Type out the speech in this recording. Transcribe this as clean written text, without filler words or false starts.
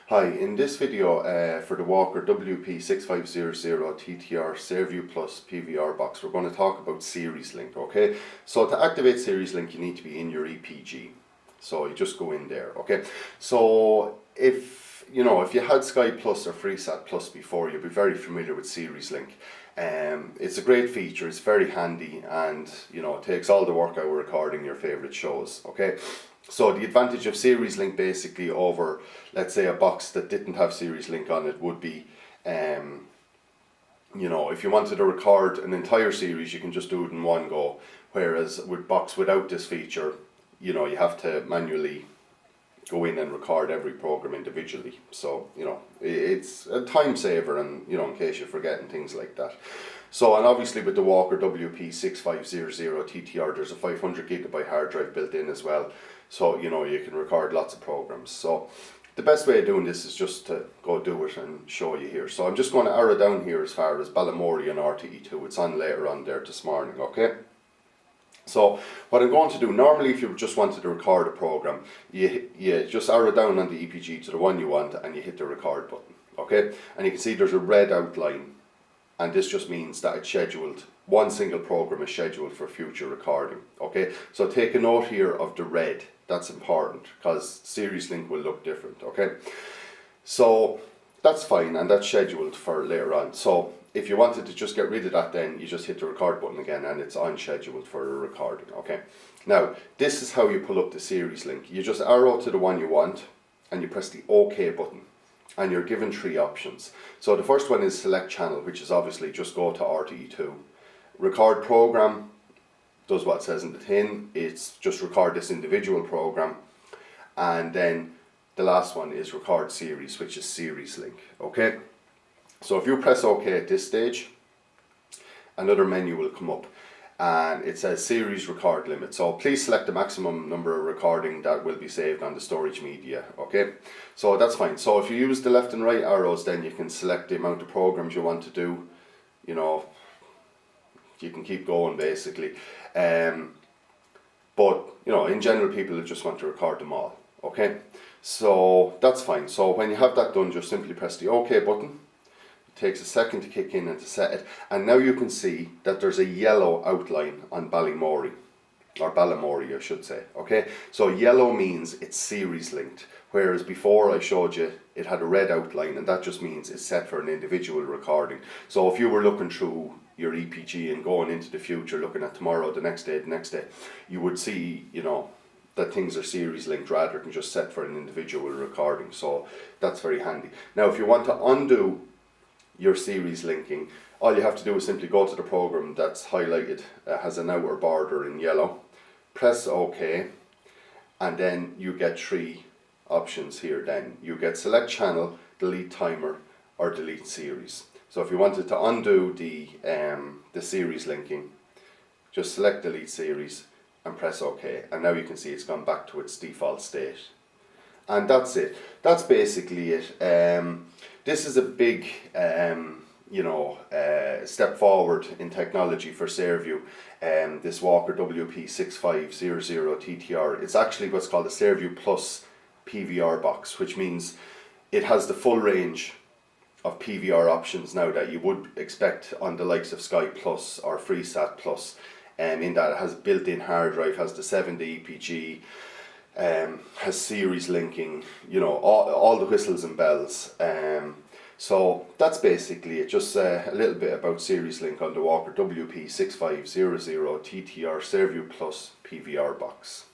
Hi, in this video for the Walker WP6500TTR Saorview Plus PVR box, we're going to talk about Series Link, okay? So to activate Series Link, you need to be in your EPG. So you just go in there, okay? So if you had Sky Plus or FreeSat Plus before, you'll be very familiar with Series Link. It's a great feature, it's very handy, and it takes all the work out of recording your favorite shows, okay? So the advantage of Series Link basically over, let's say, a box that didn't have Series Link on it would be, if you wanted to record an entire series, you can just do it in one go. Whereas with box without this feature, you have to manually go in and record every program individually. So, it's a time saver, and, in case you're forgetting things like that. So, and obviously with the Walker WP6500TTR, there's a 500GB hard drive built in as well. So, you can record lots of programs. So, the best way of doing this is just to go do it and show you here. So, I'm just going to arrow down here as far as Ballymorey and RTE2. It's on later on there this morning, okay? So, what I'm going to do, normally if you just wanted to record a program, you just arrow down on the EPG to the one you want and you hit the record button, okay? And you can see there's a red outline, and this just means that it's scheduled. One single program is scheduled for future recording, okay? So take a note here of the red. That's important because Series Link will look different, okay? So that's fine, and that's scheduled for later on. So if you wanted to just get rid of that, then you just hit the record button again and it's unscheduled for a recording, okay? Now, this is how you pull up the Series Link. You just arrow to the one you want and you press the OK button, and you're given three options. So the first one is select channel, which is obviously just go to RTE2. Record program does what it says in the tin. It's just record this individual program. And then the last one is record series, which is Series Link, okay? So if you press OK at this stage, another menu will come up and it says series record limit. So please select the maximum number of recording that will be saved on the storage media, okay? So that's fine. So if you use the left and right arrows, then you can select the amount of programs you want to do. You can keep going basically. But in general, people just want to record them all, okay? So that's fine. So when you have that done, just simply press the OK button. It takes a second to kick in and to set it, and now you can see that there's a yellow outline on Ballymorey, or Ballymorey I should say, okay? So yellow means it's series linked, whereas before I showed you it had a red outline, and that just means it's set for an individual recording. So if you were looking through your EPG and going into the future, looking at tomorrow, the next day, you would see, that things are series linked rather than just set for an individual recording. So that's very handy. Now, if you want to undo your series linking, all you have to do is simply go to the program that's highlighted, has an outer border in yellow, press OK, and then you get three options here. Then you get select channel, delete timer, or delete series. So if you wanted to undo the series linking, just select delete series and press OK, and now you can see it's gone back to its default state. And that's it. That's basically it. This is a big step forward in technology for Saorview. This Walker WP6500TTR. It's actually what's called a Saorview Plus PVR box, which means it has the full range of PVR options now that you would expect on the likes of Sky Plus or FreeSat Plus, in that it has built-in hard drive, has the 7-day EPG, has series linking, all the whistles and bells. So that's basically it. Just a little bit about Series Link on the Walker WP6500TTR Saorview Plus PVR box.